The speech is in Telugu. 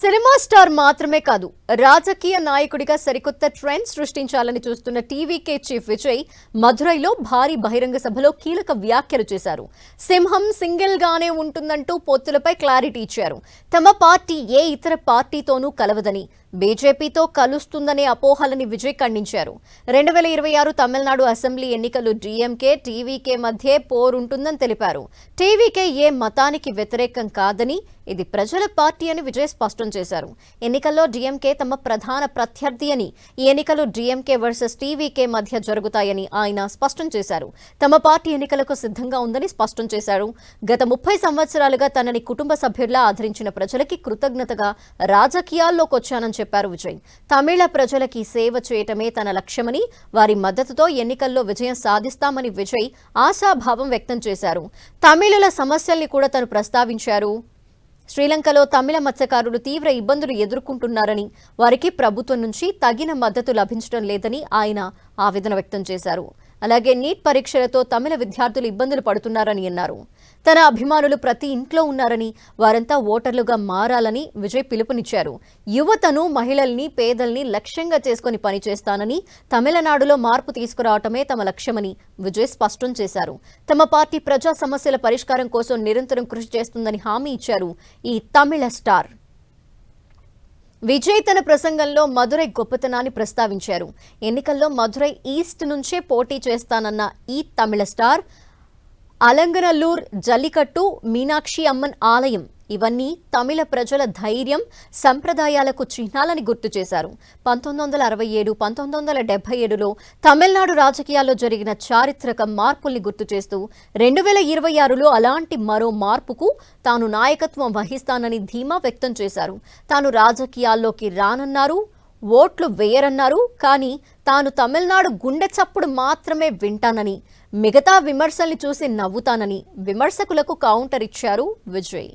సినిమా స్టార్ మాత్రమే కాదు, రాజకీయ నాయకుడిగా సరికొత్త ట్రెండ్ సృష్టించాలని చూస్తున్న టీవీకే చీఫ్ విజయ్ మధురైలో భారీ బహిరంగ సభలో కీలక వ్యాఖ్యలు చేశారు. సింహం సింగిల్ గానే ఉంటుందంటూ పొత్తులపై క్లారిటీ ఇచ్చారు. తమ పార్టీ ఏ ఇతర పార్టీతోనూ కలవదని, బీజేపీతో కలుస్తుందనే అపోహలని విజయ్ ఖండించారు. 2026 తమిళనాడు అసెంబ్లీ ఎన్నికలు డీఎంకే, టీవీకే మధ్య పోరుంటుందని తెలిపారు. టీవీకే ఏ మతానికి వ్యతిరేకం కాదని, ఇది ప్రజల పార్టీ అని విజయ్ స్పష్టం చేశారు. ఎన్నికల్లో డీఎంకే తమ ప్రధాన ప్రత్యర్థి అని, ఈ ఎన్నికలు డీఎంకే వర్సెస్ టీవీకే మధ్య జరుగుతాయని ఆయన స్పష్టం చేశారు. తమ పార్టీ ఎన్నికలకు సిద్ధంగా ఉందని స్పష్టం చేశారు. గత 30 సంవత్సరాలుగా తనని కుటుంబ సభ్యుల్లా ఆదరించిన ప్రజలకి కృతజ్ఞతగా రాజకీయాల్లోకి వచ్చానని చెప్పారు విజయ్. తమిళ ప్రజలకి సేవ చేయటమే తన లక్ష్యమని, వారి మద్దతుతో ఎన్నికల్లో విజయం సాధిస్తామని విజయ్ ఆశాభావం వ్యక్తం చేశారు. తమిళుల సమస్యల్ని కూడా తను ప్రస్తావించారు. శ్రీలంకలో తమిళ మత్స్యకారులు తీవ్ర ఇబ్బందులు ఎదుర్కొంటున్నారని, వారికి ప్రభుత్వం నుంచి తగిన మద్దతు లభించడం లేదని ఆయన ఆవేదన వ్యక్తం చేశారు. అలాగే నీట్ పరీక్షలతో తమిళ విద్యార్థులు ఇబ్బందులు పడుతున్నారని అన్నారు. తన అభిమానులు ప్రతి ఇంట్లో ఉన్నారని, వారంతా ఓటర్లుగా మారాలని విజయ్ పిలుపునిచ్చారు. యువతను, మహిళల్ని, పేదల్ని లక్ష్యంగా చేసుకుని పనిచేస్తానని, తమిళనాడులో మార్పు తీసుకురావటమే తమ లక్ష్యమని విజయ్ స్పష్టం చేశారు. తమ పార్టీ ప్రజా సమస్యల పరిష్కారం కోసం నిరంతరం కృషి చేస్తుందని హామీ ఇచ్చారు ఈ తమిళ స్టార్. విజయ్ తన ప్రసంగంలో మదురై గొప్పతనాన్ని ప్రస్తావించారు. ఎన్నికల్లో మదురై ఈస్ట్ నుంచే పోటీ చేస్తానన్న ఈ తమిళ స్టార్ అలంగనల్లూర్ జల్లికట్టు, మీనాక్షి అమ్మన్ ఆలయం ఇవన్నీ తమిళ ప్రజల ధైర్యం, సంప్రదాయాలకు చిహ్నాలని గుర్తు చేశారు. 1967, 1977లో తమిళనాడు రాజకీయాల్లో జరిగిన చారిత్రక మార్పుల్ని గుర్తు చేస్తూ 2026లో అలాంటి మరో మార్పుకు తాను నాయకత్వం వహిస్తానని ధీమా వ్యక్తం చేశారు. తాను రాజకీయాల్లోకి రానన్నారు, ఓట్లు వేయరన్నారు. కానీ తాను తమిళనాడు గుండె చప్పుడు మాత్రమే వింటానని, మిగతా విమర్శల్ని చూసి నవ్వుతానని విమర్శకులకు కౌంటర్ ఇచ్చారు విజయ్.